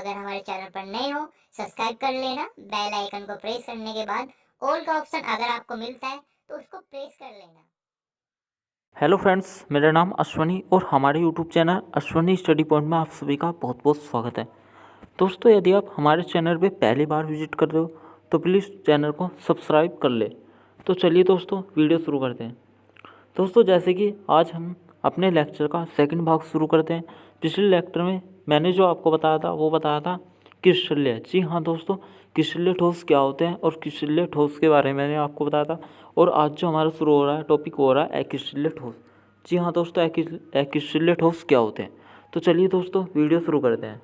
अगर हमारे चैनल पर नए हो सब्सक्राइब कर लेना, बेल आइकन को प्रेस करने के बाद ऑल का ऑप्शन अगर आपको मिलता है तो उसको प्रेस कर लेना। हेलो फ्रेंड्स, मेरा नाम अश्वनी और हमारे YouTube channel Ashwani study point में आप सभी का बहुत बहुत स्वागत है। दोस्तों, यदि आप हमारे चैनल पे पहली बार विजिट कर रहे हो तो प्लीज़ चैनल को सब्सक्राइब कर ले। तो चलिए दोस्तों, वीडियो शुरू करते हैं। दोस्तों, जैसे कि आज हम अपने लेक्चर का सेकंड भाग शुरू करते हैं। पिछले लेक्चर में मैंने जो आपको बताया था वो बताया था क्रिस्टलीय। जी हाँ दोस्तों, क्रिस्टलीय ठोस क्या होते हैं और क्रिस्टलीय ठोस के बारे में मैंने आपको बताया था। और आज जो हमारा शुरू हो रहा है टॉपिक हो रहा है अक्रिस्टलीय ठोस। जी हाँ दोस्तों, अक्रिस्टलीय ठोस क्या होते हैं। तो चलिए दोस्तों, वीडियो शुरू करते हैं।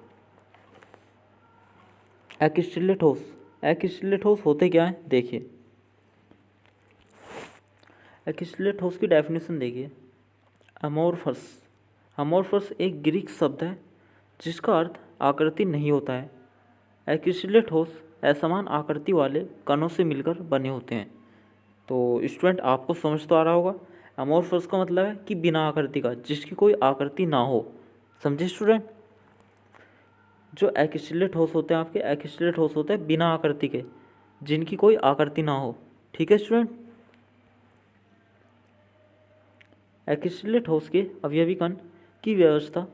अक्रिस्टलीय ठोस, अक्रिस्टलीय ठोस होते क्या है देखिए। अक्रिस्टलीय ठोस की डेफिनेशन देखिए। अमोर्फस, अमोर्फस एक ग्रीक शब्द है जिसका अर्थ आकृति नहीं होता है। अक्रिस्टलीय ठोस असमान आकृति वाले कणों से मिलकर बने होते हैं। तो स्टूडेंट, आपको समझ तो आ रहा होगा। अमोर्फस का मतलब है कि बिना आकृति का, जिसकी कोई आकृति ना हो। समझे स्टूडेंट? जो अक्रिस्टलीय ठोस होते हैं आपके, अक्रिस्टलीय ठोस होते हैं बिना आकृति के, जिनकी कोई आकृति ना हो। ठीक है स्टूडेंट? अक्रिस्टलीय ठोस के अवयवी कण की व्यवस्था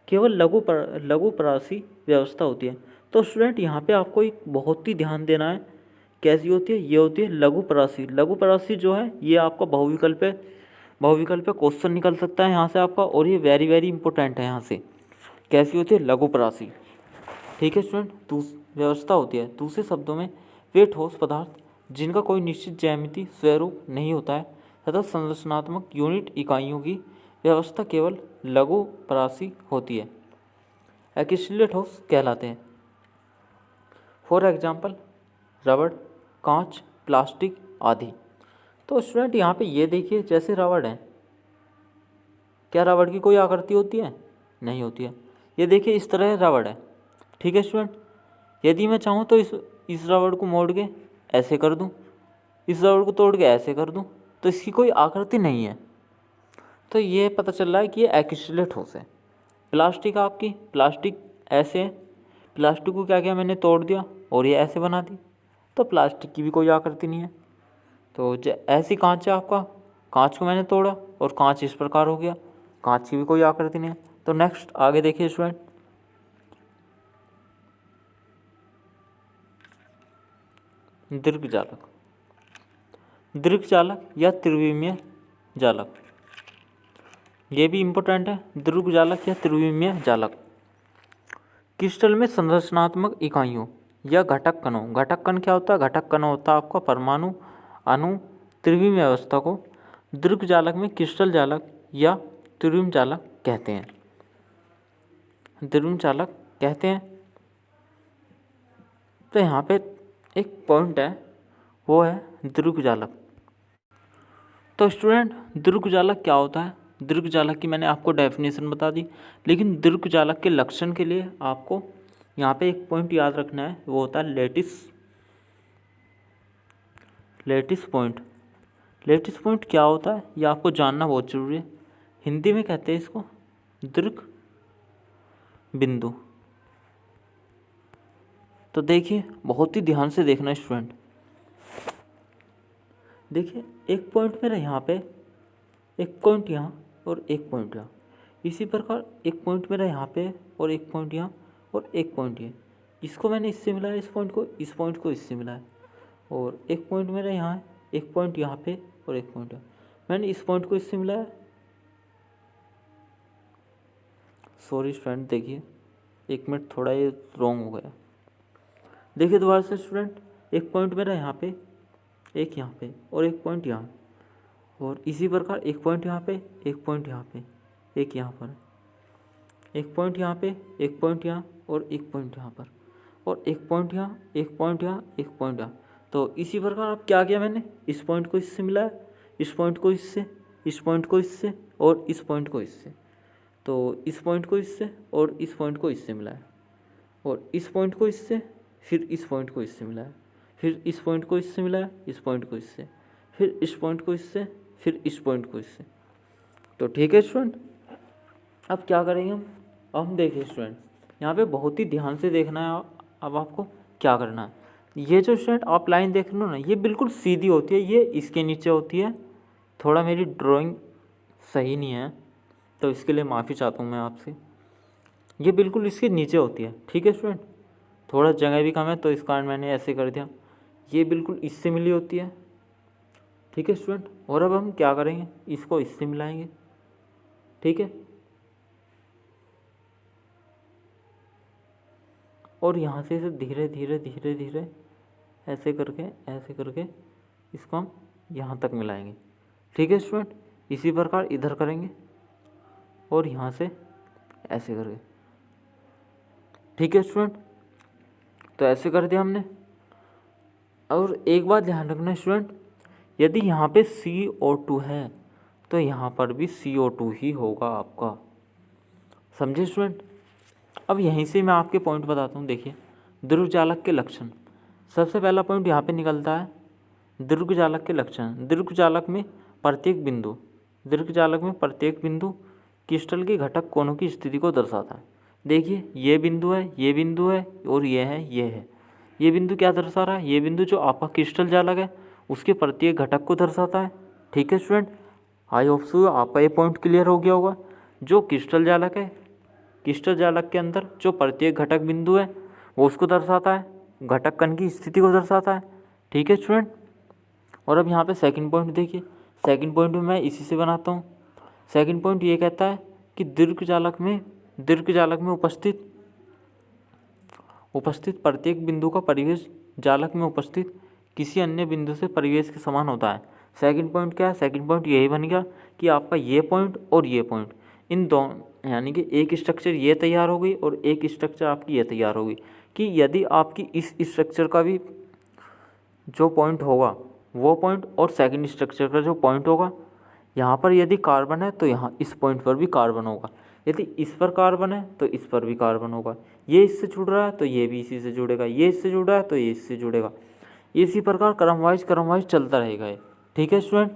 केवल लघु परासी व्यवस्था होती है। तो स्टूडेंट, यहाँ पे आपको एक बहुत ही ध्यान देना है। कैसी होती है? ये होती है लघु परासी। लघु परासी जो है ये आपका बहुविकल्प है, बहुविकल्प पे क्वेश्चन निकल सकता है यहाँ से आपका, और ये वेरी वेरी इंपॉर्टेंट है यहाँ से। कैसी होती है? लघु परासी। ठीक है स्टूडेंट? व्यवस्था होती है। दूसरे शब्दों में वे ठोस पदार्थ जिनका कोई निश्चित ज्यामिति स्वरूप नहीं होता है तथा संरचनात्मक यूनिट इकाइयों की व्यवस्था केवल लघु परासी होती है, अक्रिस्टलीय ठोस कहलाते हैं। फॉर एग्जाम्पल रबड़, कांच, प्लास्टिक आदि। तो स्टूडेंट, यहाँ पे ये देखिए, जैसे रबड़ है, क्या रबड़ की कोई आकृति होती है? नहीं होती है। ये देखिए, इस तरह रबड़ है। ठीक है स्टूडेंट? यदि मैं चाहूँ तो इस रबड़ को मोड़ के ऐसे कर दूँ, इस रबड़ को तोड़ के ऐसे कर दूँ, तो इसकी कोई आकृति नहीं है। तो ये पता चल रहा है कि ये अक्रिस्टलीय ठोस है। प्लास्टिक, आपकी प्लास्टिक ऐसे है, प्लास्टिक को क्या किया मैंने? तोड़ दिया और ये ऐसे बना दी, तो प्लास्टिक की भी कोई आकृति नहीं है। तो ऐसी कांच है आपका, कांच को मैंने तोड़ा और कांच इस प्रकार हो गया, कांच की भी कोई आकृति नहीं है। तो नेक्स्ट आगे देखिए स्टूडेंट, दीर्घजालक, दीर्घजालक या त्रिविमीय जालक, ये भी इम्पोर्टेंट है। दीर्घजालक या त्रिविमीय जालक क्रिस्टल में संरचनात्मक इकाइयों या घटक कणों, घटक कण क्या होता है? घटक कण होता है आपका परमाणु, अणु, त्रिविमीय अवस्था को दीर्घजालक में क्रिस्टल जालक या त्रिविम जालक कहते हैं, त्रिविम जालक कहते हैं। तो यहाँ पे एक पॉइंट है, वो है दीर्घजालक। तो स्टूडेंट, दीर्घजालक क्या होता है? दीर्घजालक की मैंने आपको डेफिनेशन बता दी, लेकिन दीर्घजालक के लक्षण के लिए आपको यहाँ पे एक पॉइंट याद रखना है, वो होता है lattice, lattice point. Lattice point क्या होता है ये आपको जानना बहुत जरूरी है। हिंदी में कहते हैं इसको दीर्घ बिंदु। तो देखिए, बहुत ही ध्यान से देखना स्टूडेंट। देखिए, एक पॉइंट मेरा यहाँ पे, एक पॉइंट यहाँ और एक पॉइंट यहाँ। इसी प्रकार एक पॉइंट मेरा यहाँ पे और एक पॉइंट यहाँ और एक पॉइंट ये। इसको मैंने इससे मिलाया, इस पॉइंट को, इस पॉइंट को इससे मिलाया। और एक पॉइंट मेरा यहाँ है, एक पॉइंट यहाँ पे और एक पॉइंट यहाँ। मैंने इस पॉइंट को इससे मिलाया। सॉरी स्टूडेंट, देखिए एक मिनट, थोड़ा ये रॉन्ग हो गया। देखिए दोबारा से स्टूडेंट, एक पॉइंट मेरा यहाँ पे, एक यहाँ पे और एक पॉइंट यहाँ। और इसी प्रकार एक पॉइंट यहाँ पे, एक पॉइंट यहाँ पे, एक यहाँ पर, एक पॉइंट यहाँ पे, एक पॉइंट यहाँ और एक पॉइंट यहाँ पर, और एक पॉइंट यहाँ, एक पॉइंट यहाँ, एक पॉइंट यहाँ। तो इसी प्रकार अब क्या किया मैंने? इस पॉइंट को इससे मिलाया, इस पॉइंट को इससे, इस पॉइंट को इससे और इस पॉइंट को इससे। तो इस पॉइंट को इससे और इस पॉइंट को इससे मिलाया, और इस पॉइंट को इससे, फिर इस पॉइंट को इससे मिलाया, फिर इस पॉइंट को इससे मिलाया, इस पॉइंट को इससे, फिर इस पॉइंट को इससे, फिर इस पॉइंट को इससे। तो ठीक है स्टूडेंट, अब क्या करेंगे हम? अब हम देखिए स्टूडेंट, यहाँ पे बहुत ही ध्यान से देखना है। अब आपको क्या करना है, ये जो स्टूडेंट आप लाइन देख रहे हो ना, ये बिल्कुल सीधी होती है, ये इसके नीचे होती है। थोड़ा मेरी ड्राइंग सही नहीं है तो इसके लिए माफ़ी चाहता हूँ मैं आपसे। ये बिल्कुल इसके नीचे होती है, ठीक है स्टूडेंट। थोड़ा जगह भी कम है तो इस कारण मैंने ऐसे कर दिया। ये बिल्कुल इससे मिली होती है, ठीक है स्टूडेंट। और अब हम क्या करेंगे, इसको इससे मिलाएंगे, ठीक है। और यहाँ से इसे धीरे धीरे धीरे धीरे ऐसे करके इसको हम यहाँ तक मिलाएंगे, ठीक है स्टूडेंट। इसी प्रकार इधर करेंगे और यहाँ से ऐसे करके, ठीक है स्टूडेंट। तो ऐसे कर दिया हमने। और एक बात ध्यान रखना स्टूडेंट, यदि यहाँ पे CO2 है तो यहाँ पर भी CO2 ही होगा आपका, समझे स्टूडेंट। अब यहीं से मैं आपके पॉइंट बताता हूँ। देखिए, दीर्घचालक के लक्षण, सबसे पहला पॉइंट यहाँ पे निकलता है दीर्घचालक के लक्षण। दीर्घचालक में प्रत्येक बिंदु क्रिस्टल के घटक कोणों की स्थिति को दर्शाता है। देखिए, ये बिंदु है, ये बिंदु है और ये है। ये बिंदु क्या दर्शा रहा है, ये बिंदु जो आपका क्रिस्टल जालक है उसके प्रत्येक घटक को दर्शाता है, ठीक है स्टूडेंट। आई होप सो आपका ये पॉइंट क्लियर हो गया होगा। जो क्रिस्टल जालक है, क्रिस्टल जालक के अंदर जो प्रत्येक घटक बिंदु है वो उसको दर्शाता है, घटक कण की स्थिति को दर्शाता है, ठीक है स्टूडेंट। और अब यहाँ पे सेकंड पॉइंट देखिए, सेकंड पॉइंट में मैं इसी से बनाता हूँ। सेकंड पॉइंट ये कहता है कि दीर्घचालक में उपस्थित प्रत्येक बिंदु का परिवेश जालक में उपस्थित किसी अन्य बिंदु से परिवेश के समान होता है। सेकंड पॉइंट क्या है, सेकंड पॉइंट यही बन गया कि आपका ये पॉइंट और ये पॉइंट, इन दोनों यानी कि एक स्ट्रक्चर ये तैयार हो गई और एक स्ट्रक्चर आपकी ये तैयार हो गई कि यदि आपकी इस स्ट्रक्चर का भी जो पॉइंट होगा वो पॉइंट और सेकंड स्ट्रक्चर का जो पॉइंट होगा, यहाँ पर यदि कार्बन है तो यहाँ इस पॉइंट पर भी कार्बन होगा, यदि इस पर कार्बन है तो इस पर भी कार्बन होगा। ये इससे जुड़ रहा है तो ये भी इसी से जुड़ेगा, ये इससे जुड़ रहा है तो ये इससे जुड़ेगा। इसी प्रकार क्रम वाइज चलता रहेगा ये, ठीक है स्टूडेंट।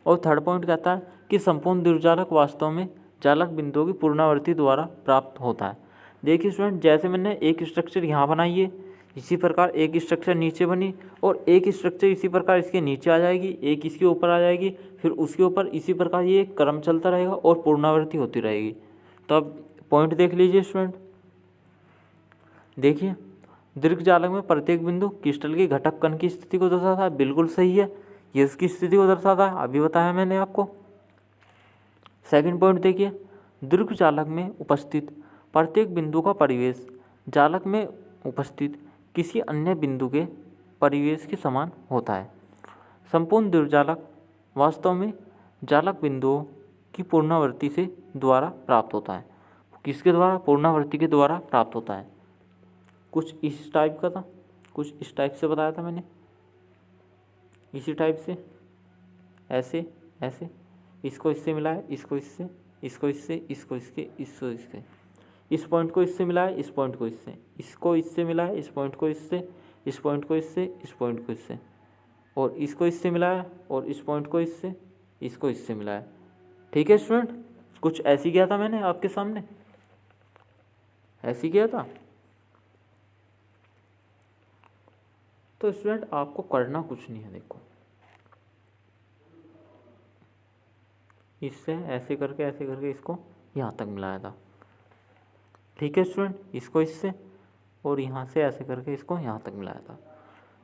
और थर्ड पॉइंट कहता है कि संपूर्ण दीर्घचालक वास्तव में चालक बिंदुओं की पुनरावृत्ति द्वारा प्राप्त होता है। देखिए स्टूडेंट, जैसे मैंने एक स्ट्रक्चर यहाँ बनाई है, इसी प्रकार एक स्ट्रक्चर नीचे बनी और एक स्ट्रक्चर इसी प्रकार इसके नीचे आ जाएगी, एक इसके ऊपर आ जाएगी, फिर उसके ऊपर, इसी प्रकार ये क्रम चलता रहेगा और पुनरावृत्ति होती रहेगी। तो अब पॉइंट देख लीजिए स्टूडेंट। देखिए, दीर्घचालक में प्रत्येक बिंदु क्रिस्टल के घटक कण की स्थिति को दर्शाता है, बिल्कुल सही है, ये उसकी स्थिति को दर्शाता है, अभी बताया मैंने आपको। सेकंड पॉइंट देखिए, दीर्घचालक में उपस्थित प्रत्येक बिंदु का परिवेश जालक में उपस्थित किसी अन्य बिंदु के परिवेश के समान होता है। संपूर्ण दीर्घचालक वास्तव में जालक बिंदुओं की पुनरावृत्ति से द्वारा प्राप्त होता है। किसके द्वारा, पुनरावृत्ति के द्वारा प्राप्त होता है। कुछ इस टाइप का था, कुछ इस टाइप से बताया था मैंने, इसी टाइप से, ऐसे ऐसे, इसको इससे मिलाया, इसको इससे, इसको इससे, इसको इसके, इसको इसके, इस पॉइंट को इससे मिलाया, इस पॉइंट को इससे, इसको इससे मिलाया, इस पॉइंट को इससे, इस पॉइंट को इससे, इस पॉइंट को इससे, और इसको इससे मिलाया और इस पॉइंट को इससे, इसको इससे मिलाया, ठीक है स्टूडेंट। कुछ ऐसी किया था मैंने आपके सामने, ऐसी किया था। तो स्टूडेंट आपको करना कुछ नहीं है, देखो इससे ऐसे करके इसको यहाँ तक मिलाया था, ठीक है स्टूडेंट, इसको इससे और यहाँ से ऐसे करके इसको यहाँ तक मिलाया था।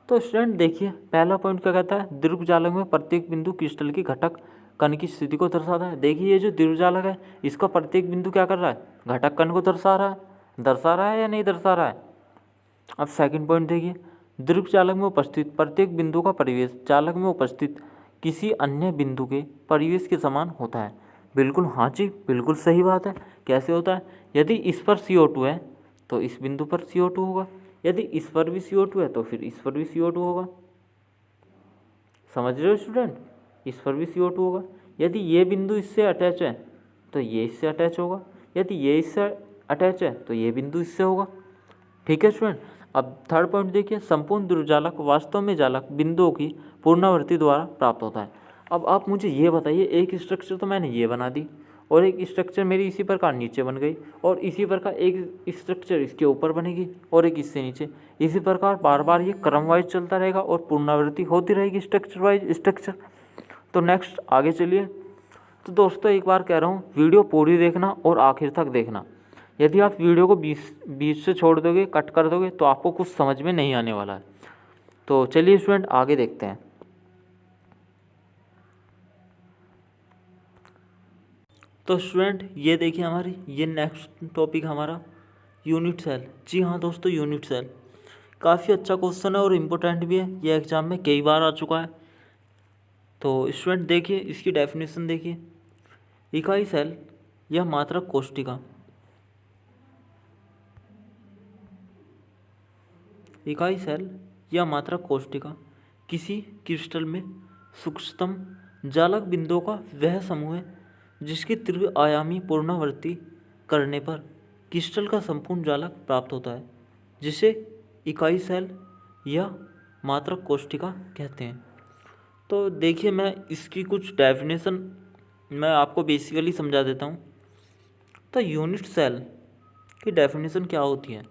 तो स्टूडेंट देखिए, पहला पॉइंट क्या कहता है, दीर्घचालक में प्रत्येक बिंदु क्रिस्टल की घटक कण की स्थिति को दर्शाता है। देखिए, ये जो दीर्घचालक है इसका प्रत्येक बिंदु क्या कर रहा है, घटक कण को दर्शा रहा है या नहीं दर्शा रहा है। अब सेकंड पॉइंट देखिए, दीर्घचालक में उपस्थित प्रत्येक बिंदु का परिवेश चालक में उपस्थित किसी अन्य बिंदु के परिवेश के समान होता है। बिल्कुल, हाँ जी, बिल्कुल सही बात है। कैसे होता है, यदि इस पर CO2 है तो इस बिंदु पर CO2 होगा, यदि इस पर भी CO2 है तो फिर इस पर भी CO2 होगा। समझ रहे हो स्टूडेंट, इस पर भी CO2 होगा। यदि ये बिंदु इससे अटैच है तो ये इससे अटैच होगा, यदि ये इससे अटैच है तो ये बिंदु इससे होगा, ठीक है स्टूडेंट। अब थर्ड पॉइंट देखिए, संपूर्ण दीर्घचालक वास्तव में जालक बिंदुओं की पुनरावृत्ति द्वारा प्राप्त होता है। अब आप मुझे ये बताइए, एक स्ट्रक्चर तो मैंने ये बना दी और एक स्ट्रक्चर मेरी इसी प्रकार नीचे बन गई, और इसी प्रकार एक स्ट्रक्चर इसके ऊपर बनेगी और एक इससे नीचे। इसी प्रकार बार बार ये क्रम वाइज चलता रहेगा और पुनरावृत्ति होती रहेगी स्ट्रक्चर वाइज स्ट्रक्चर। तो नेक्स्ट आगे चलिए। तो दोस्तों एक बार कह रहा हूँ, वीडियो पूरी देखना और आखिर तक देखना। यदि आप वीडियो को बीच से छोड़ दोगे, कट कर दोगे, तो आपको कुछ समझ में नहीं आने वाला है। तो चलिए स्टूडेंट आगे देखते हैं। तो स्टूडेंट ये देखिए हमारी ये नेक्स्ट टॉपिक हमारा यूनिट सेल। जी हाँ दोस्तों, यूनिट सेल काफ़ी अच्छा क्वेश्चन है और इम्पोर्टेंट भी है, ये एग्जाम में कई बार आ चुका है। तो स्टूडेंट देखिए इसकी डेफिनेशन देखिए। इकाई सेल या मात्रक कोशिका। इकाई सेल या मात्रक कोशिका किसी क्रिस्टल में सूक्ष्मतम जालक बिंदुओं का वह समूह है जिसकी त्रिव आयामी पुनरावृत्ति करने पर क्रिस्टल का संपूर्ण जालक प्राप्त होता है, जिसे इकाई सेल या मात्रक कोशिका कहते हैं। तो देखिए मैं इसकी कुछ डेफिनेशन मैं आपको बेसिकली समझा देता हूँ। तो यूनिट सेल की डेफिनेशन क्या होती है,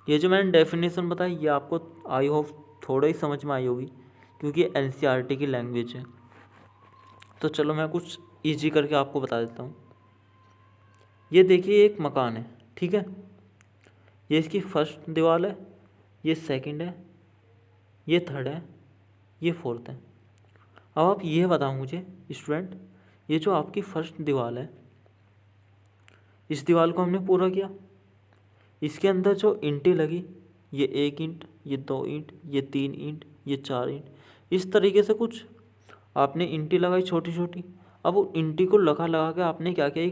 ये जो मैंने डेफिनेशन बताई ये आपको आई होप थोड़ा ही समझ में आई होगी, क्योंकि एनसीईआरटी की लैंग्वेज है। तो चलो मैं कुछ इजी करके आपको बता देता हूँ। ये देखिए एक मकान है, ठीक है। ये इसकी फर्स्ट दीवार है, ये सेकंड है, ये थर्ड है, ये फोर्थ है। अब आप ये बताओ मुझे स्टूडेंट, ये जो आपकी फर्स्ट दीवार है, इस दीवार को हमने पूरा किया। इसके अंदर जो ईंटें लगी, ये 1 ईंट, ये 2 ईंट, ये 3 ईंट, ये 4 ईंट, इस तरीके से कुछ आपने ईंटें लगाई छोटी छोटी। अब वो ईंटी को लगा के आपने क्या किया,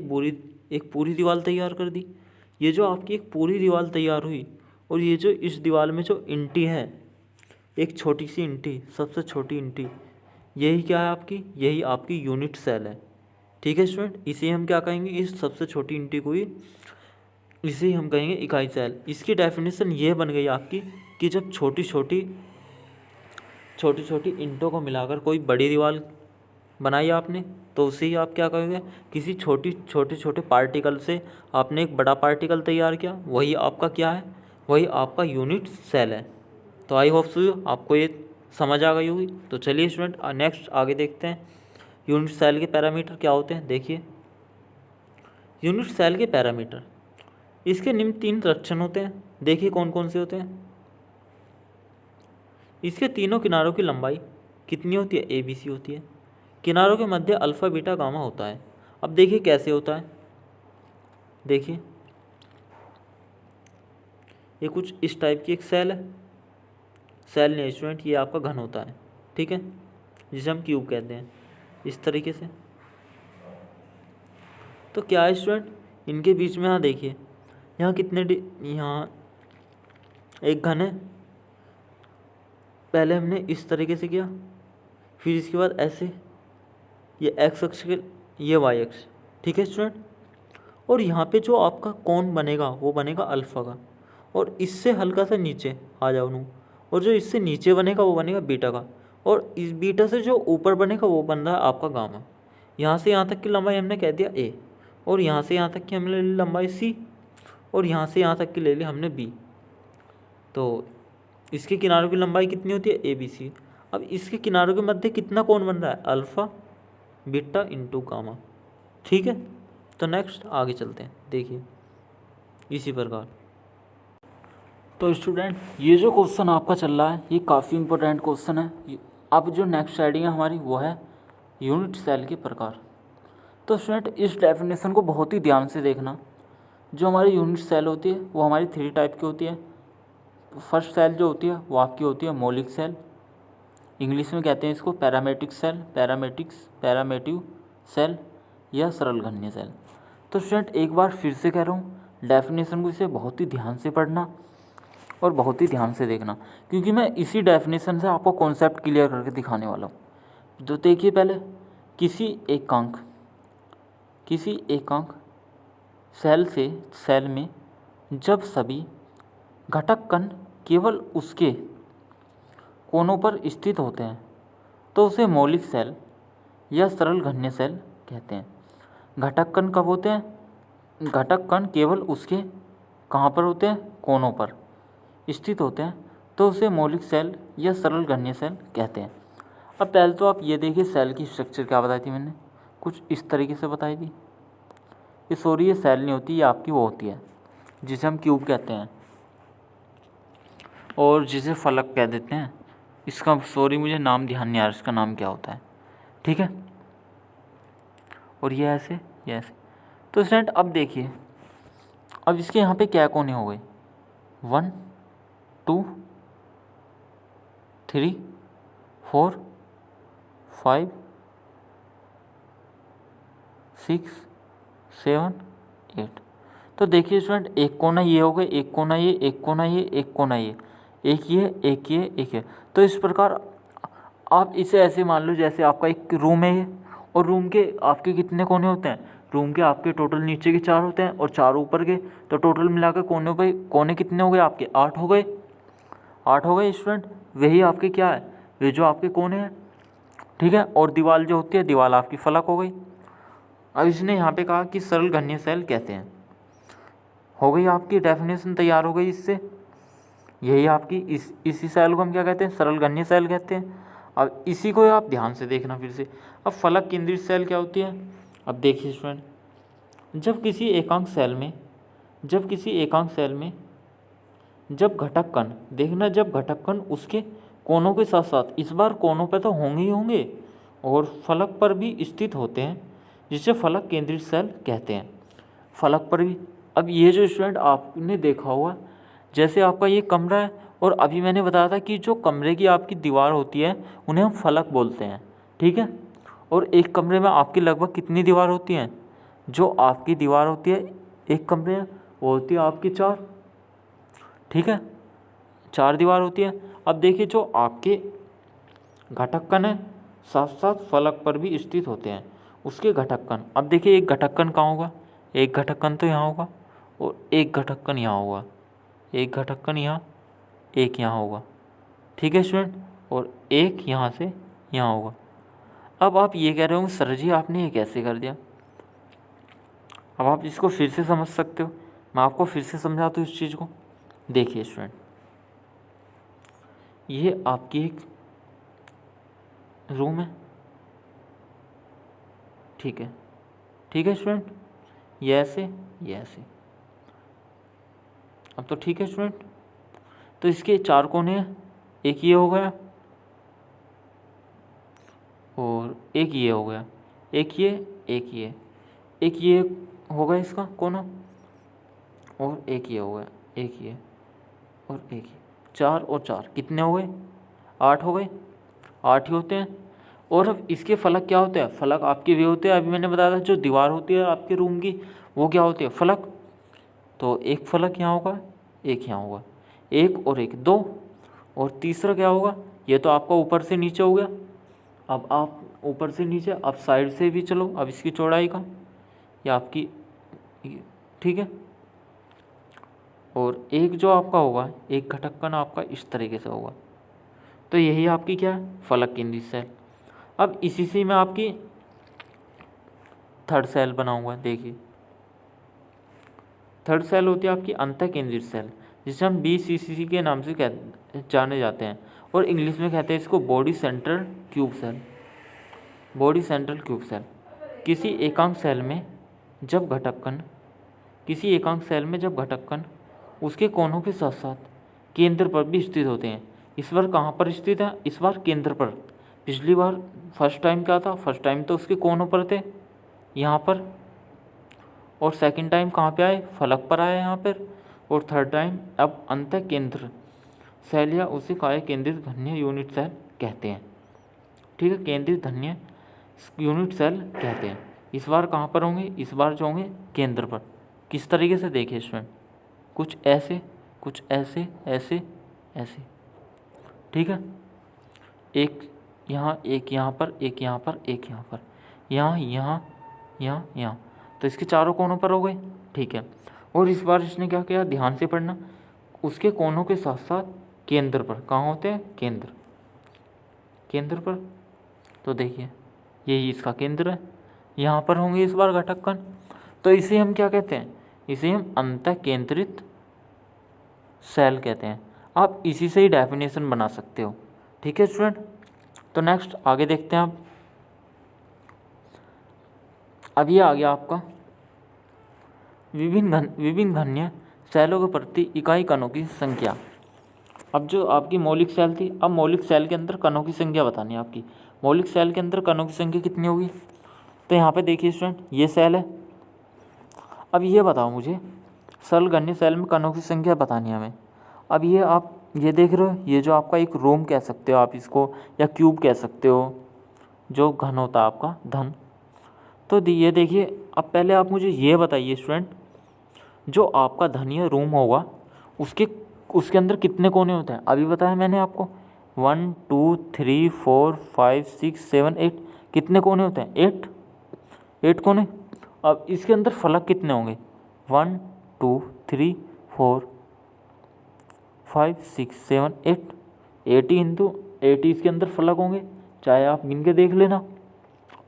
एक पूरी दीवार तैयार कर दी। ये जो आपकी एक पूरी दीवार तैयार हुई, और ये जो इस दीवार में जो ईंटी है, एक छोटी सी ईंटी, सबसे छोटी ईंटी, यही क्या है आपकी, यही आपकी यूनिट सेल है। ठीक है स्टूडेंट, इसे हम क्या कहेंगे, इस सबसे छोटी ईंटी को ही इसे हम कहेंगे इकाई सेल। इसकी डेफिनेशन ये बन गई आपकी कि जब छोटी छोटी ईंटों को मिलाकर कोई बड़ी दीवार बनाई आपने, तो उसे ही आप क्या कहेंगे, किसी छोटे पार्टिकल से आपने एक बड़ा पार्टिकल तैयार किया, वही आपका क्या है, वही आपका यूनिट सेल है। तो आई होप सो आपको ये समझ आ गई होगी। तो चलिए स्टूडेंट नेक्स्ट आगे देखते हैं, यूनिट सेल के पैरामीटर क्या होते हैं। देखिए यूनिट सेल के पैरामीटर, इसके निम्न 3 लक्षण होते हैं। देखिए कौन कौन से होते हैं। इसके तीनों किनारों की लंबाई कितनी होती है, ABC होती है। किनारों के मध्य अल्फा बीटा गामा होता है। अब देखिए कैसे होता है, देखिए ये कुछ इस टाइप की एक सेल है, सेल नहीं स्टूडेंट, ये आपका घन होता है, ठीक है, जिसे हम क्यूब कहते हैं, इस तरीके से। तो क्या है स्टूडेंट, इनके बीच में यहाँ देखिए, यहाँ यहाँ एक घन है, पहले हमने इस तरीके से किया, फिर इसके बाद ऐसे, ये एक्स अक्ष के, ये वाई अक्ष, ठीक है स्टूडेंट। और यहाँ पे जो आपका कोण बनेगा वो बनेगा अल्फा का, और इससे हल्का सा नीचे आ जाओ नू, और जो इससे नीचे बनेगा वो बनेगा बीटा का, और इस बीटा से जो ऊपर बनेगा वो बन रहा है आपका गामा। यहाँ से यहाँ तक की लंबाई हमने कह दिया A, और यहाँ से यहाँ तक की हमने ले ली लंबाई C, और यहाँ से यहाँ तक की ले ली हमने B। तो इसके किनारों की लंबाई कितनी होती है, ABC। अब इसके किनारों के मध्य कितना कोण बन रहा है, अल्फ़ा बीटा इंटू गामा, ठीक है। तो नेक्स्ट आगे चलते हैं, देखिए इसी प्रकार। तो स्टूडेंट ये जो क्वेश्चन आपका चल रहा है ये काफ़ी इंपॉर्टेंट क्वेश्चन है। अब जो नेक्स्ट हेडिंग है हमारी वो है यूनिट सेल के प्रकार। तो स्टूडेंट इस डेफिनेशन को बहुत ही ध्यान से देखना। जो हमारी यूनिट सेल होती है वो हमारी 3 टाइप की होती है। फर्स्ट सेल जो होती है वो आपकी होती है मौलिक सेल, इंग्लिश में कहते हैं इसको पैरामेट्रिक सेल, पैरामेटिव सेल या सरल घन्य सेल। तो स्टूडेंट एक बार फिर से कह रहा हूँ, डेफिनेशन को इसे बहुत ही ध्यान से पढ़ना और बहुत ही ध्यान से देखना, क्योंकि मैं इसी डेफिनेशन से आपको कॉन्सेप्ट क्लियर करके दिखाने वाला हूँ। तो देखिए पहले, किसी एकांक सेल में जब सभी घटक कण केवल उसके कोनों पर स्थित होते हैं तो उसे मौलिक सेल या सरल घन्य सेल कहते हैं। घटक कण कब होते हैं? घटक कण केवल उसके कहाँ पर होते हैं? कोनों पर स्थित होते हैं, तो उसे मौलिक सेल या सरल घनीय सेल कहते हैं। अब पहले तो आप ये देखिए, सेल की स्ट्रक्चर क्या बताई थी मैंने, कुछ इस तरीके से बताई थी। ये सॉरी, ये सेल नहीं होती, ये आपकी वो होती है जिसे हम क्यूब कहते हैं और जिसे फलक कह देते हैं। इसका सॉरी मुझे नाम ध्यान नहीं आ रहा, इसका नाम क्या होता है, ठीक है। और ये ऐसे, ये ऐसे। तो स्टूडेंट अब देखिए, अब इसके यहाँ पे क्या कोने हो गए? 1 2 3 4 5 6 7 8। तो देखिए स्टूडेंट, एक कोना ये हो गए, एक कोना ये, एक कोना ये, एक कोना ये, एक ये, एक ये, एक ये। तो इस प्रकार आप इसे ऐसे मान लो जैसे आपका एक रूम है ये, और रूम के आपके कितने कोने होते हैं? रूम के आपके टोटल नीचे के 4 होते हैं और 4 ऊपर के, तो टोटल मिलाकर कोने पे कोने कितने हो गए आपके? 8 हो गए। 8 हो गए स्टूडेंट, वही आपके क्या है? वे जो आपके कोने हैं, ठीक है। और दीवार जो होती है, दीवार आपकी फलक हो गई। अब इसने यहाँ पे कहा कि सरल घनीय सेल कहते हैं। हो गई आपकी डेफिनेशन तैयार हो गई इससे। यही आपकी इसी सेल को हम क्या कहते हैं? सरल घनीय सेल कहते हैं। अब इसी को आप ध्यान से देखना फिर से। अब फलक केंद्रित सेल क्या होती है? अब देखिए स्टूडेंट, जब किसी एकांक सेल में जब घटक कण, देखना, जब घटक कण उसके कोनों के साथ साथ, इस बार कोनों पर तो होंगे ही होंगे और फलक पर भी स्थित होते हैं, जिसे फलक केंद्रित सेल कहते हैं। फलक पर भी। अब ये जो स्टूडेंट आपने देखा होगा, जैसे आपका ये कमरा है और अभी मैंने बताया था कि जो कमरे की आपकी दीवार होती है उन्हें हम फलक बोलते हैं, ठीक है। और एक कमरे में आपकी लगभग कितनी दीवार होती हैं? जो आपकी दीवार होती है एक कमरे में, वो होती है आपकी 4, ठीक है। 4 दीवार होती है। अब देखिए, जो आपके घटक कण है साथ साथ फलक पर भी स्थित होते हैं, उसके घटक कण। अब देखिए, एक घटक कण कहाँ होगा? एक घटक कण तो यहाँ होगा और एक घटक कण यहाँ होगा, एक घटक कण यहाँ, एक यहाँ होगा, ठीक है स्टूडेंट। और एक यहाँ से यहाँ होगा। अब आप ये कह रहे होंगे, सर जी आपने ये कैसे कर दिया? अब आप इसको फिर से समझ सकते हो, मैं आपको फिर से समझाता हूँ इस चीज़ को। देखिए स्टूडेंट, ये आपकी एक रूम है, ठीक है, ठीक है स्टूडेंट। ये ऐसे, ये ऐसे। अब तो ठीक है स्टूडेंट। तो इसके 4 कोने हैं, एक ये हो गया और एक ये हो गया, एक ये, एक ये, एक ये हो गया इसका कोना, और एक ये हो गया, एक ये और एक ये। 4 और 4 कितने हो गए? 8 हो गए। 8 ही होते हैं। और अब इसके फलक क्या होते हैं? फलक आपके वे होते हैं, अभी मैंने बताया था, जो दीवार होती है आपके रूम की, वो क्या होती है? फलक। तो एक फलक यहाँ होगा, एक यहाँ होगा, एक और एक, 2। और तीसरा क्या होगा? ये तो आपका ऊपर से नीचे हो गया। अब आप ऊपर से नीचे, अब साइड से भी चलो, अब इसकी चौड़ाई का, ये आपकी, ठीक है। और एक जो आपका होगा, एक घटक कण आपका इस तरीके से होगा। तो यही आपकी क्या है? फलक केंद्रित सेल। अब इसी से मैं आपकी थर्ड सेल बनाऊंगा। देखिए, थर्ड सेल होती है आपकी अंतः केंद्रित सेल, जिसे हम BCCC के नाम से जाने जाते हैं, और इंग्लिश में कहते हैं इसको body central cube cell. Body central cube cell. किसी एकांक सेल में जब घटक कण उसके कोनों के साथ साथ केंद्र पर भी स्थित होते हैं। इस बार कहाँ पर स्थित है? इस बार केंद्र पर। पिछली बार फर्स्ट टाइम क्या था? फर्स्ट टाइम तो उसके कोनों पर थे, यहाँ पर। और सेकंड टाइम कहाँ पे आए? फलक पर आए यहाँ पर। और थर्ड टाइम अब अंतः केंद्र सेल, या उसे काय केंद्रित घनीय यूनिट सेल कहते हैं, ठीक है। केंद्रित घनीय यूनिट सेल कहते हैं। इस बार कहाँ पर होंगे? इस बार जो होंगे केंद्र पर। किस तरीके से? देखिए स्टूडेंट, कुछ ऐसे, कुछ ऐसे, ऐसे, ऐसे, ठीक है। एक यहाँ, एक यहाँ पर, एक यहाँ पर, एक यहाँ पर, यहाँ, यहाँ, यहाँ, यहाँ। तो इसके चारों कोनों पर हो गए, ठीक है। और इस बार इसने क्या किया? ध्यान से पढ़ना, उसके कोनों के साथ साथ केंद्र पर। कहाँ होते हैं? केंद्र, केंद्र पर। तो देखिए, यही इसका केंद्र है। यहाँ पर होंगे इस बार घटक कण, तो इसे हम क्या कहते हैं, इसे हम अंतः केंद्रित सेल कहते हैं। आप इसी से ही डेफिनेशन बना सकते हो। ठीक है स्टूडेंट, तो नेक्स्ट आगे देखते हैं आप। अब ये आ गया आपका विभिन्न घन्य सेलों के प्रति इकाई कणों की संख्या। अब जो आपकी मौलिक सेल थी, अब मौलिक सेल के अंदर कणों की संख्या बतानी है आपकी। मौलिक सेल के अंदर कणों की संख्या कितनी होगी, तो यहाँ पे देखिए स्टूडेंट, ये सेल है। अब ये बताओ मुझे, सरल घन्य सेल में कणों की संख्या बतानी है हमें। अब ये आप ये देख रहे हो, ये जो आपका एक रोम कह सकते हो आप इसको, या क्यूब कह सकते हो, जो घन होता है आपका धन। तो ये देखिए, अब पहले आप मुझे ये बताइए स्टूडेंट, जो आपका धनीय रूम होगा उसके अंदर कितने कोने होते हैं। अभी बताया मैंने आपको 1 2 3 4 5 6 7 8 कितने कोने होते हैं, 8 कोने। अब इसके अंदर फलक कितने होंगे, 1 2 3 4 5 6 7 8 80 इंटू 80 इसके अंदर फलक होंगे। चाहे आप गिन के देख लेना,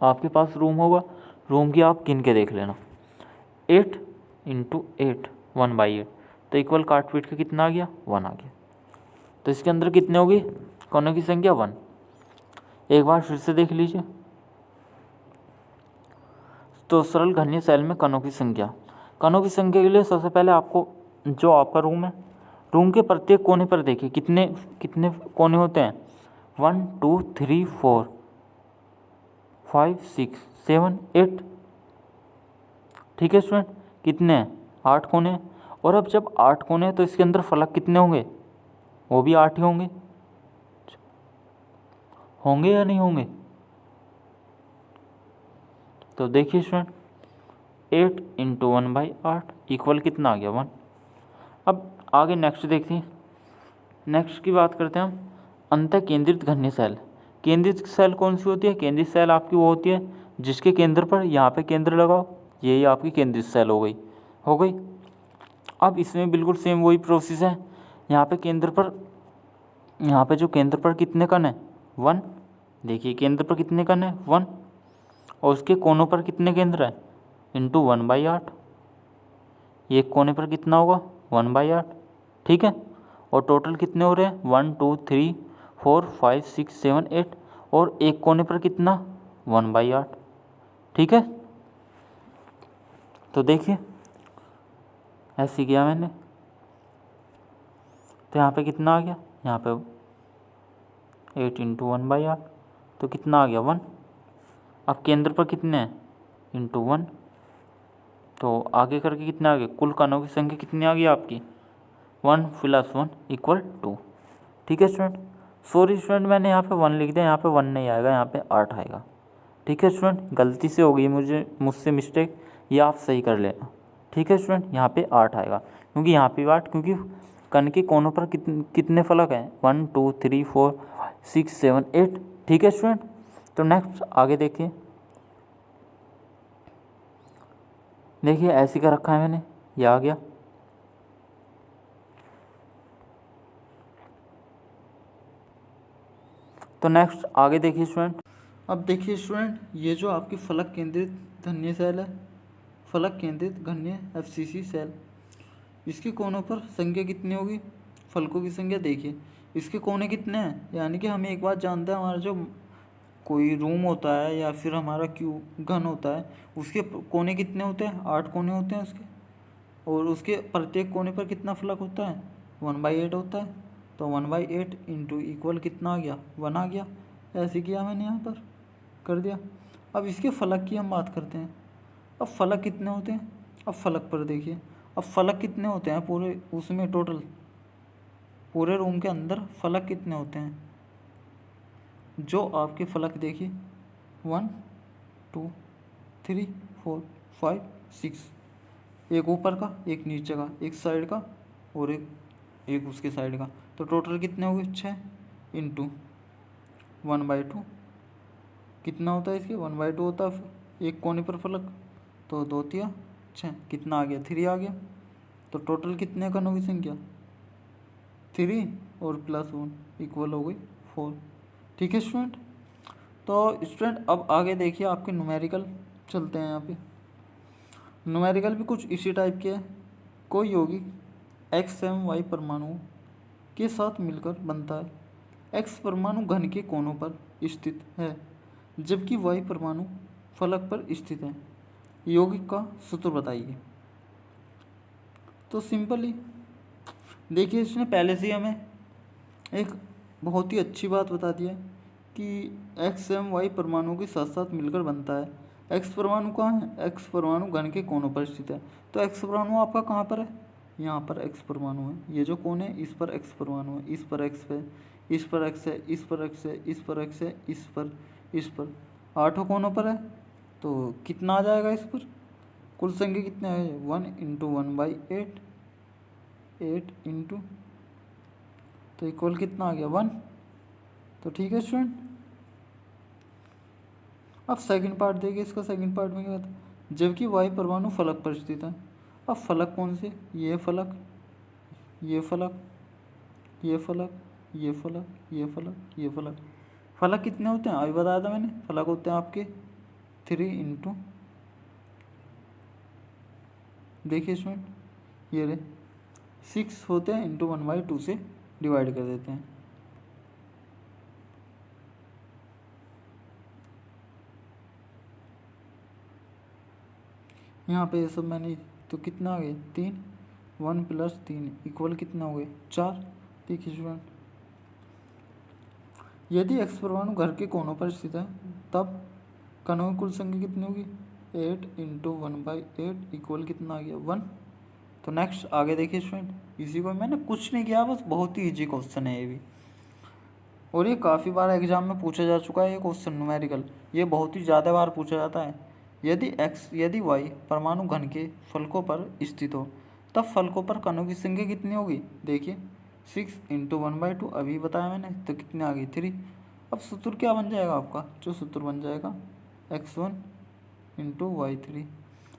आपके पास रूम होगा, रूम की आप गिन के देख लेना। 8 इंटू 8 1/8, तो इक्वल काट पीट के कितना आ गया, 1 आ गया। तो इसके अंदर कितने होगी कोनों की संख्या, 1। एक बार फिर से देख लीजिए। तो सरल घनीय सेल में कणों की संख्या के लिए सबसे पहले आपको जो आपका रूम है, रूम के प्रत्येक कोने पर देखिए कितने कितने कोने होते हैं, 1 2 3 4 5 6 7 8। ठीक है स्टूडेंट, कितने हैं, 8 कोने हैं। और अब जब 8 कोने हैं तो इसके अंदर फलक कितने होंगे, वो भी 8 ही होंगे या नहीं होंगे। तो देखिए स्टूडेंट, 8 इंटू 1/8 इक्वल कितना आ गया, 1। अब आगे नेक्स्ट देखते हैं। नेक्स्ट की बात करते हैं हम, अंतः केंद्रित घन्य सेल। केंद्रित सेल कौन सी होती है, केंद्रित सेल आपकी वो होती है जिसके केंद्र पर यहाँ पे केंद्र लगाओ, यही आपकी केंद्रित सेल हो गई। अब इसमें बिल्कुल सेम वही प्रोसेस है। यहाँ पे जो केंद्र पर कितने कण है, 1। देखिए केंद्र पर कितने कण है, 1। और उसके कोनों पर कितने केंद्र है, इंटू 1/8। एक कोने पर कितना होगा, 1/8। ठीक है, और टोटल कितने हो रहे हैं, 1 2 3 4 5 6 7 8, और एक कोने पर कितना, 1/8। ठीक है, तो देखिए ऐसे किया मैंने, तो यहाँ पे कितना आ गया, यहाँ पे 8 इंटू 1/8, तो कितना आ गया, 1। अब केंद्र पर कितने हैं, इंटू 1, तो आगे करके कितना आ गया, कुल कणों की संख्या कितनी आ गई आपकी, 1 + 1 = 2। ठीक है स्टूडेंट, सॉरी स्टूडेंट, मैंने यहाँ पे 1 लिख दिया, यहाँ पे 1 नहीं आएगा, यहाँ पे 8 आएगा। ठीक है स्टूडेंट, गलती से हो गई मुझसे मिस्टेक, ये आप सही कर लेना। ठीक है स्टूडेंट, यहाँ पे 8 आएगा, क्योंकि यहाँ पे 8, क्योंकि कण के कोनों पर कितने फलक हैं, 1 2 3 4 6 7 8। ठीक है स्टूडेंट, तो नेक्स्ट आगे देखिए ऐसे का रखा है मैंने, ये आ गया। तो नेक्स्ट आगे देखिए स्टूडेंट। अब देखिए स्टूडेंट, ये जो आपकी फलक केंद्रित घन्य सेल है, फलक केंद्रित घन्य FCC सेल, इसके कोनों पर संख्या कितनी होगी, फलकों की संख्या देखिए, इसके कोने कितने हैं। यानी कि हमें एक बात जानते हैं, हमारा जो कोई रूम होता है या फिर हमारा क्यूब घन होता है, उसके कोने कितने होते हैं, 8 कोने होते हैं उसके, और उसके प्रत्येक कोने पर कितना फलक होता है, 1/8 होता है। तो 1/8 इंटू इक्वल कितना आ गया, 1 आ गया। ऐसे किया मैंने, यहाँ पर कर दिया। अब इसके फलक की हम बात करते हैं। अब फलक कितने होते हैं, अब फलक पर देखिए, अब फलक कितने होते हैं पूरे उसमें, टोटल पूरे रूम के अंदर फलक कितने होते हैं, जो आपके फलक देखिए 1 2 3 4 5 6, एक ऊपर का, एक नीचे का, एक साइड का, और एक उसके साइड का। तो टोटल कितने हो गए, 6 इंटू 1/2 कितना होता है इसके, 1/2 होता है एक कोने पर फलक, तो 2 तिया 6, कितना आ गया, 3 आ गया। तो टोटल कितने कणों की संख्या, 3 और +1 इक्वल हो गई 4। ठीक है स्टूडेंट, तो स्टूडेंट अब आगे देखिए आपके न्यूमेरिकल चलते हैं यहाँ पे। न्यूमेरिकल भी कुछ इसी टाइप के है। कोई यौगिक एक्स एवं वाई परमाणुओं के साथ मिलकर बनता है। एक्स परमाणु घन के कोनों पर स्थित है जबकि वाई परमाणु फलक पर स्थित है। यौगिक का सूत्र बताइए। तो सिंपली देखिए, इसने पहले से ही हमें एक बहुत ही अच्छी बात बता दी है कि एक्स एवं वाई परमाणुओं के साथ साथ मिलकर बनता है। एक्स परमाणु कहाँ है? एक्स परमाणु घन के कोनों पर स्थित है। तो एक्स परमाणु आपका कहाँ पर है? यहाँ पर एक्स परमाणु है। ये जो कोण है इस पर एक्स परमाणु है, इस पर एक्स है, इस पर एक्स है, इस पर एक्स है, इस पर एक्स है, इस पर 8 कोनों पर है। तो कितना आ जाएगा इस पर? कुल संख्या कितने है? 1 × 1/8, 8 इंटू, तो इक्वल कितना आ गया? 1। तो ठीक है स्टूडेंट। अब सेकंड पार्ट देखिए, इसका सेकंड पार्ट में क्या था? जबकि वाई परमाणु फलक पर स्थित है। अब फलक कौन से? ये फलक, ये फलक, ये फलक, ये फलक, ये फलक, ये फलक। फलक कितने होते हैं? अभी बताया था मैंने। फलक होते हैं आपके 3 इंटू, देखिए स्टूडेंट, ये रे 6 होते हैं इंटू 1/2 से डिवाइड कर देते हैं। यहाँ पे ये सब मैंने, तो कितना आ गया? 3, 1 + 3 इक्वल कितना हो गया? 4। देखिए स्टूडेंट, यदि एक्स परमाणु घर के कोनों पर स्थित है तब कणों की कुल संख्या कितनी होगी? 8 × 1/8 इक्वल कितना आ गया? 1। तो नेक्स्ट आगे देखिए स्टूडेंट, इसी को मैंने कुछ नहीं किया, बस बहुत ही इजी क्वेश्चन है ये भी, और ये काफ़ी बार एग्जाम में पूछा जा चुका है ये क्वेश्चन न्यूमेरिकल। ये बहुत ही ज़्यादा बार पूछा जाता है। यदि वाई परमाणु घन के फलकों पर स्थित हो तब फलकों पर कणों की संख्या कितनी होगी? देखिए 6 × 1/2 अभी बताया मैंने, तो कितने आ गई? 3। अब सूत्र क्या बन जाएगा आपका? जो सूत्र बन जाएगा x1 × y3।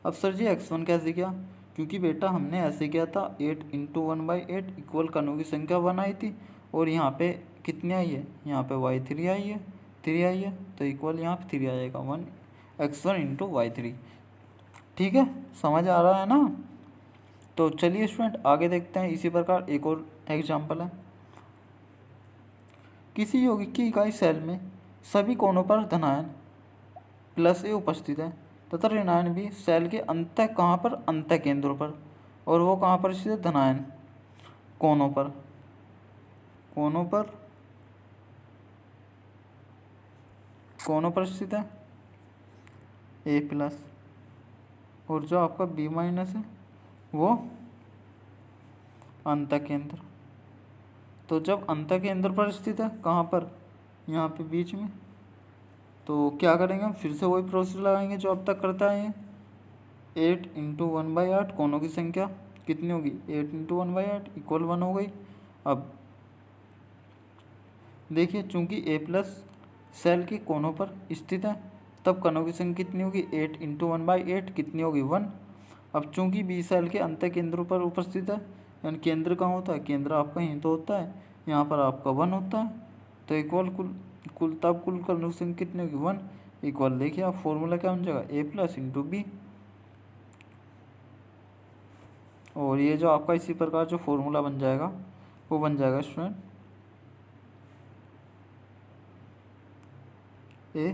अब सर जी x1 कैसे किया? क्योंकि बेटा हमने ऐसे किया था 8 × 1/8 इक्वल कणों की संख्या 1 आई थी, और यहाँ पे कितनी आई है? यहाँ पे y3 आई है, 3 आई है, तो इक्वल यहाँ पे 3 आ जाएगा, 1 x1 × y3। ठीक है, समझ आ रहा है ना? तो चलिए स्टूडेंट आगे देखते हैं। इसी प्रकार एक और एग्जाम्पल है। किसी यौगिक की इकाई सेल में सभी कोनों पर धनायन +A उपस्थित है तथा ऋणायन भी सेल के अंत कहाँ पर? अंत केंद्रों पर। और वो कहाँ पर स्थित है? धनायन कोनों पर, कोनों पर, कोनों पर स्थित है A+, और जो आपका B- है वो अंत केंद्र। तो जब अंत केंद्र पर स्थित है, कहाँ पर? यहाँ पे बीच में, तो क्या करेंगे हम? फिर से वही प्रोसेस लगाएंगे जो अब तक करता है। 8 × 1/8 कोनों की संख्या कितनी होगी? 8 × 1/8 इक्वल 1 हो गई। अब देखिए, चूंकि A+ सेल के कोनों पर स्थित है तब कणों की संख्या कितनी होगी? 8 × 1/8 कितनी होगी? 1। अब चूंकि B सेल के अंत केंद्रों पर उपस्थित है, यानी केंद्र कहाँ होता है? केंद्र आपका यहीं तो होता है, यहाँ पर आपका 1 होता है, तो इक्वल कुल कणों की संख्या कितनी होगी? 1 इक्वल, देखिए आप फॉर्मूला क्या बन जाएगा? A+ × B। और ये जो आपका इसी प्रकार जो फॉर्मूला बन जाएगा वो बन जाएगा स्टूडेंट A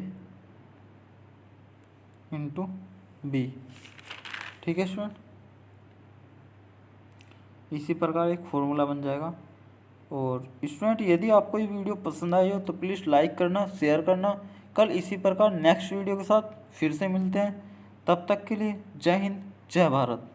× B। ठीक है स्टूडेंट, इसी प्रकार एक फॉर्मूला बन जाएगा। और स्टूडेंट यदि आपको ये वीडियो पसंद आई हो तो प्लीज़ लाइक करना, शेयर करना। कल इसी प्रकार नेक्स्ट वीडियो के साथ फिर से मिलते हैं। तब तक के लिए जय हिंद, जय भारत।